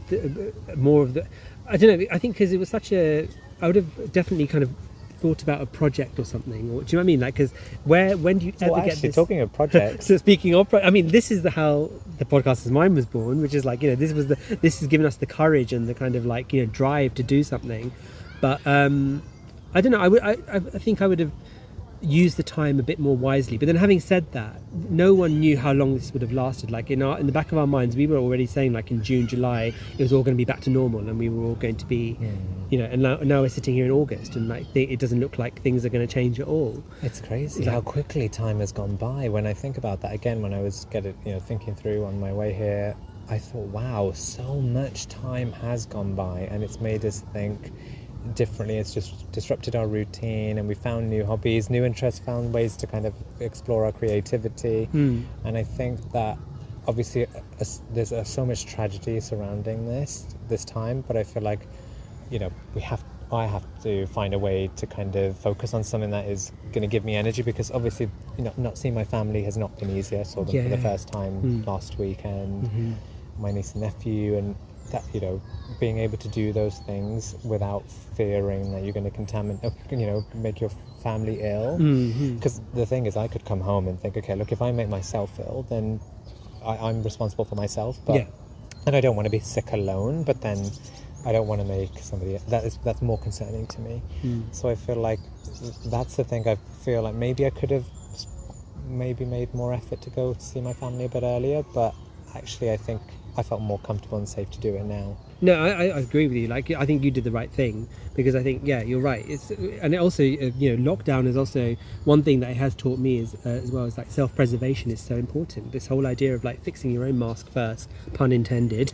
more of the, I don't know, I think because it was such a, I would have definitely kind of thought about a project or something, or do you know what I mean? Like, because when do you ever get this? Talking of projects, so speaking of, I mean, this is how the Podcasters Mind was born, which is like, you know, this has given us the courage and the kind of like, you know, drive to do something. But I don't know. I think I would have used the time a bit more wisely. But then, having said that, no one knew how long this would have lasted. Like, in the back of our minds, we were already saying, like, in June, July, it was all going to be back to normal, and we were all going to be, you know. And now we're sitting here in August, and like it doesn't look like things are going to change at all. It's crazy how quickly time has gone by. When I think about that again, when I was thinking through on my way here, I thought, wow, so much time has gone by, and it's made us think differently. It's just disrupted our routine, and we found new hobbies, new interests, found ways to kind of explore our creativity. And I think that obviously there's so much tragedy surrounding this time, but I feel like, you know, I have to find a way to kind of focus on something that is going to give me energy, because obviously, you know, not seeing my family has not been easy. I saw them for the first time last weekend, my niece and nephew, and that, you know, being able to do those things without fearing that you're going to contaminate, you know, make your family ill. Because the thing is, I could come home and think, okay, look, if I make myself ill, then I'm responsible for myself. But and I don't want to be sick alone, but then I don't want to make somebody, that's more concerning to me. So I feel like that's the thing. I feel like maybe I could have made more effort to go see my family a bit earlier, but actually I think I felt more comfortable and safe to do it now. No, I agree with you. Like, I think you did the right thing, because I think, yeah, you're right. And it also, you know, lockdown is also one thing that it has taught me is as well, as like self-preservation is so important. This whole idea of like fixing your own mask first, pun intended,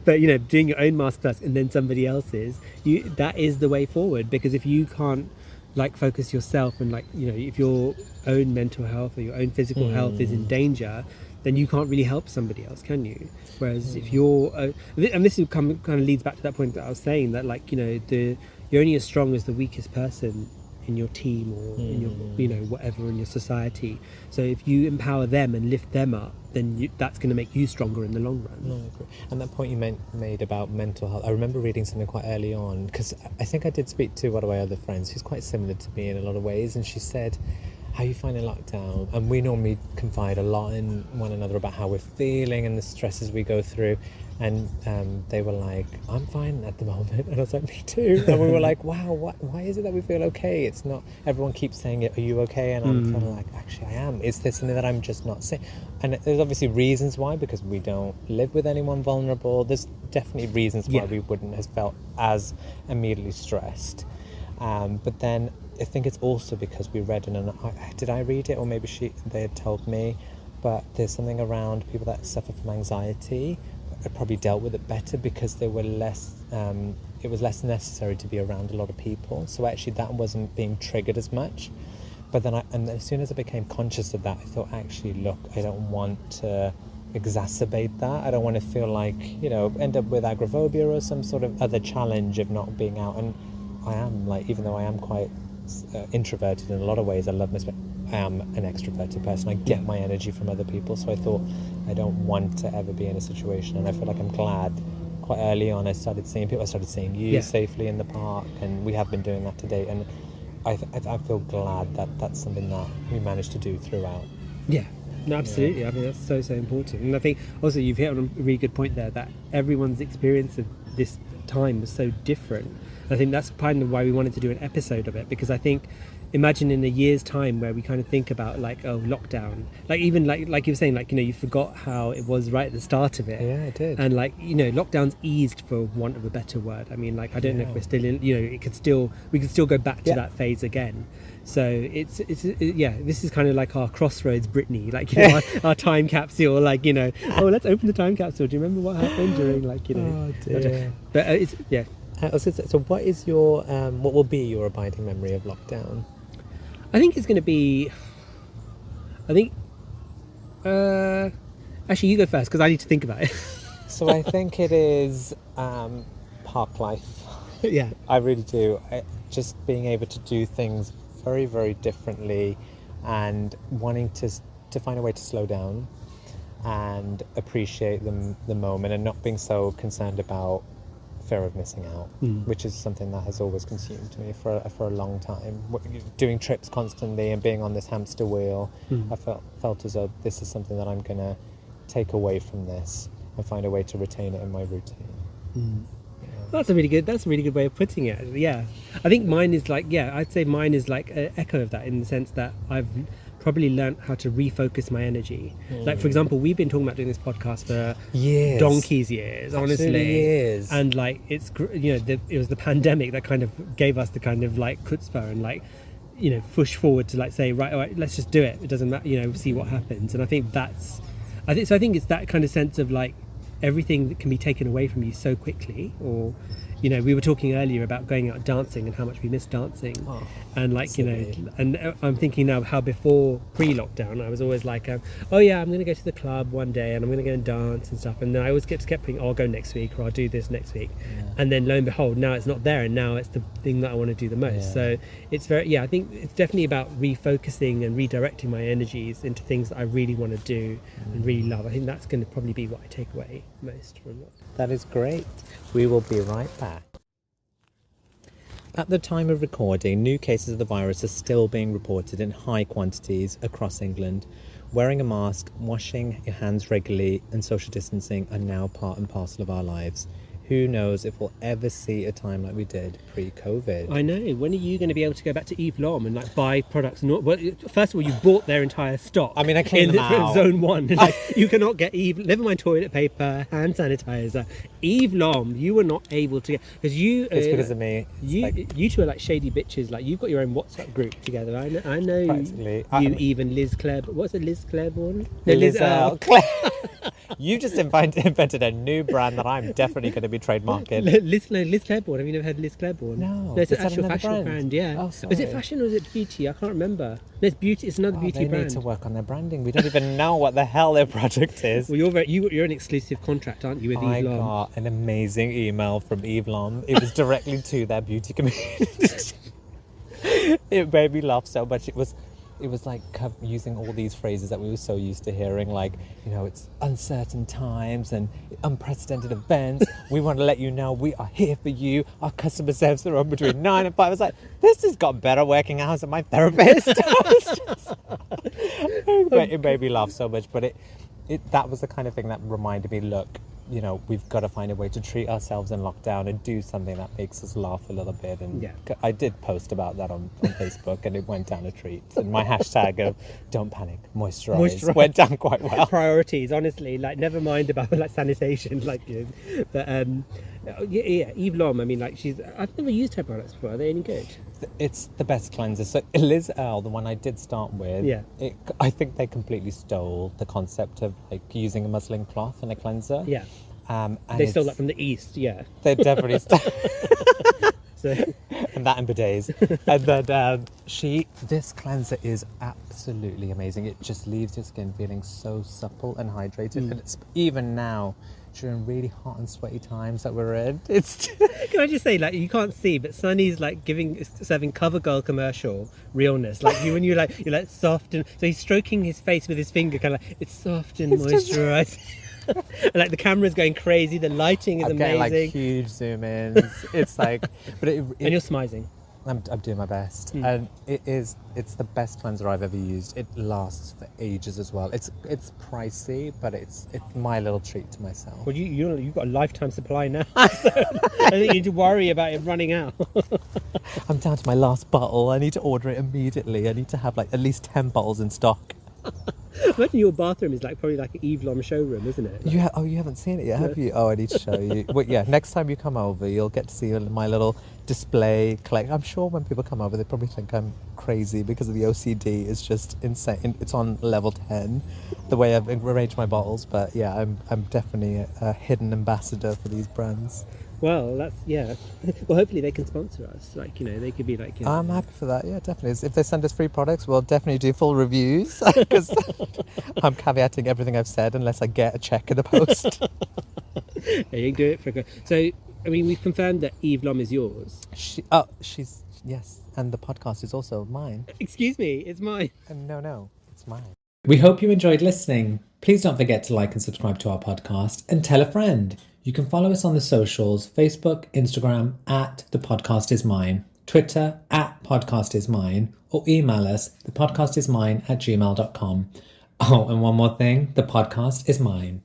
but, you know, doing your own mask first and then somebody else's, that is the way forward. Because if you can't like focus yourself, and like, you know, if your own mental health or your own physical health is in danger, then you can't really help somebody else, can you? Whereas if you're, and this kind of leads back to that point that I was saying, that like, you know, you're only as strong as the weakest person in your team or in your, you know, whatever, in your society. So if you empower them and lift them up, then that's going to make you stronger in the long run. No, I agree. And that point you made about mental health, I remember reading something quite early on, because I think I did speak to one of my other friends who's quite similar to me in a lot of ways, and she said, how you find in lockdown? And we normally confide a lot in one another about how we're feeling and the stresses we go through. And they were like, I'm fine at the moment. And I was like, me too. And we were like, wow, why is it that we feel okay? It's not, everyone keeps saying, are you okay? And I'm kind of like, actually I am. Is there something that I'm just not saying? And there's obviously reasons why, because we don't live with anyone vulnerable. There's definitely reasons why we wouldn't have felt as immediately stressed. But then I think it's also because we read did I read it, or maybe they had told me, but there's something around people that suffer from anxiety probably dealt with it better, because they were less it was less necessary to be around a lot of people, so actually that wasn't being triggered as much. But then and as soon as I became conscious of that, I thought, actually, look, I don't want to exacerbate that. I don't want to feel like, you know, end up with agoraphobia or some sort of other challenge of not being out. And I am, like, even though I am quite introverted in a lot of ways, I love my space, I am an extroverted person. I get my energy from other people, so I thought I don't want to ever be in a situation, and I feel like I'm glad quite early on I started seeing people. I started seeing you safely in the park, and we have been doing that to date, and I feel glad that that's something that we managed to do throughout. Yeah, No, absolutely. I think that's so important. And I think also you've hit on a really good point there, that everyone's experience of this time was so different. I think that's kind of why we wanted to do an episode of it, because I think, imagine in a year's time where we kind of think about like, oh, lockdown, like even like you were saying, like, you know, you forgot how it was right at the start of it. Yeah, I did. And like, you know, lockdown's eased, for want of a better word. I mean, like, I don't know if we're still in, you know, we could still go back to that phase again. So this is kind of like our crossroads Brittany, like, you know, our time capsule, like, you know, oh, let's open the time capsule. Do you remember what happened during, like, you know? Oh dear. But it's So what is your what will be your abiding memory of lockdown? I think it's going to be, actually you go first, because I need to think about it. So I think it is park life. Yeah. I really do. Just being able to do things very, very differently, and wanting to find a way to slow down and appreciate the moment, and not being so concerned about fear of missing out, which is something that has always consumed me for a long time. Doing trips constantly and being on this hamster wheel, I felt as though this is something that I'm going to take away from this and find a way to retain it in my routine. That's a really good way of putting it. Yeah, I think mine is like, I'd say mine is like an echo of that, in the sense that I've probably learnt how to refocus my energy. Like, for example, we've been talking about doing this podcast for donkey's years, honestly. Years. And like, it's, you know, it was the pandemic that kind of gave us the kind of like chutzpah and like, you know, push forward to like say, right, all right, let's just do it. It doesn't matter, you know, see what happens. And I think I think it's that kind of sense of like, everything that can be taken away from you so quickly. Or, you know, we were talking earlier about going out dancing and how much we miss dancing. And like, you know, and I'm thinking now how before pre-lockdown I was always like, oh yeah, I'm going to go to the club one day and I'm going to go and dance and stuff, and then I always kept thinking, oh, I'll go next week, or I'll do this next week. And then lo and behold, now it's not there, and now it's the thing that I want to do the most. So it's I think it's definitely about refocusing and redirecting my energies into things that I really want to do and really love. I think that's going to probably be what I take away most from it. That is great. We will be right back. At the time of recording, new cases of the virus are still being reported in high quantities across England. Wearing a mask, washing your hands regularly, and social distancing are now part and parcel of our lives. Who knows if we'll ever see a time like we did pre-COVID. I know. When are you going to be able to go back to Eve Lom and like buy products? Well, first of all, you bought their entire stock. I mean, I cleaned them out. Zone 1. Like, you cannot get never mind toilet paper, hand sanitizer. Eve Lom, you were not able to get, because you. It's because of me. You two are like shady bitches. Like, you've got your own WhatsApp group together. I know. Practically. Even Liz Claiborne. What's it, Liz Claiborne? No, Liz You just invented a new brand that I'm definitely going to be trademarking. Liz Claiborne. Have you never heard of Liz Claiborne? No. It's an actual fashion brand. Yeah. Oh, sorry. Is it fashion or is it beauty? I can't remember. No, it's beauty. It's another beauty brand. They need to work on their branding. We don't even know what the hell their product is. Well, you're an exclusive contract, aren't you, with Eve Lom? I got an amazing email from Eve Lom. It was directly to their beauty community. It made me laugh so much. It was like using all these phrases that we were so used to hearing, like, you know, it's uncertain times and unprecedented events. We want to let you know we are here for you. Our customer service are on between 9 and 5. I was like, this has got better working hours than my therapist. It made me laugh so much, but that was the kind of thing that reminded me, look, you know, we've got to find a way to treat ourselves in lockdown and do something that makes us laugh a little bit. And I did post about that on Facebook, and it went down a treat. And my hashtag of "Don't panic, moisturize" went down quite well. Priorities, honestly, like, never mind about like sanitation, like, you know, but Eve Lom. I mean, like, I've never used her products before. Are they any good? It's the best cleanser. So Liz L, the one I did start with, I think they completely stole the concept of like using a muslin cloth in a cleanser. Yeah. And they stole that from the East, yeah. They definitely stole. And that and bidets. And then this cleanser is absolutely amazing. It just leaves your skin feeling so supple and hydrated. And it's, even now, during really hot and sweaty times that we're in, it's... Can I just say, like, you can't see, but Sunny's like serving CoverGirl commercial realness. Like, when you're like soft, and so he's stroking his face with his finger, kind of like, it's soft and moisturized. And like the camera's going crazy, the lighting is amazing. Getting like huge zoom ins. It's like, and you're smizing. I'm doing my best, and it's the best cleanser I've ever used. It lasts for ages as well. It's pricey, but it's my little treat to myself. Well, you've got a lifetime supply now, so I don't think you need to worry about it running out. I'm down to my last bottle. I need to order it immediately. I need to have like at least 10 bottles in stock. Imagine your bathroom is probably like an Eve Lom showroom, isn't it? You haven't seen it yet, have you? Oh, I need to show you. Well, yeah, next time you come over, you'll get to see my little display collection. I'm sure when people come over, they probably think I'm crazy because of the OCD. It's just insane. It's on level 10, the way I've arranged my bottles. But yeah, I'm definitely a hidden ambassador for these brands. Well, well, hopefully they can sponsor us. They could be like. I'm happy for that. Yeah, definitely. If they send us free products, we'll definitely do full reviews. Because I'm caveating everything I've said unless I get a check in the post. Yeah, you can do it for. So, we've confirmed that Eve Lom is yours. She's yes, and the podcast is also mine. Excuse me, it's mine. No, it's mine. We hope you enjoyed listening. Please don't forget to like and subscribe to our podcast and tell a friend. You can follow us on the socials, Facebook, Instagram, @thepodcastismine, Twitter, @podcastismine, or email us, thepodcastismine@gmail.com. Oh, and one more thing, the podcast is mine.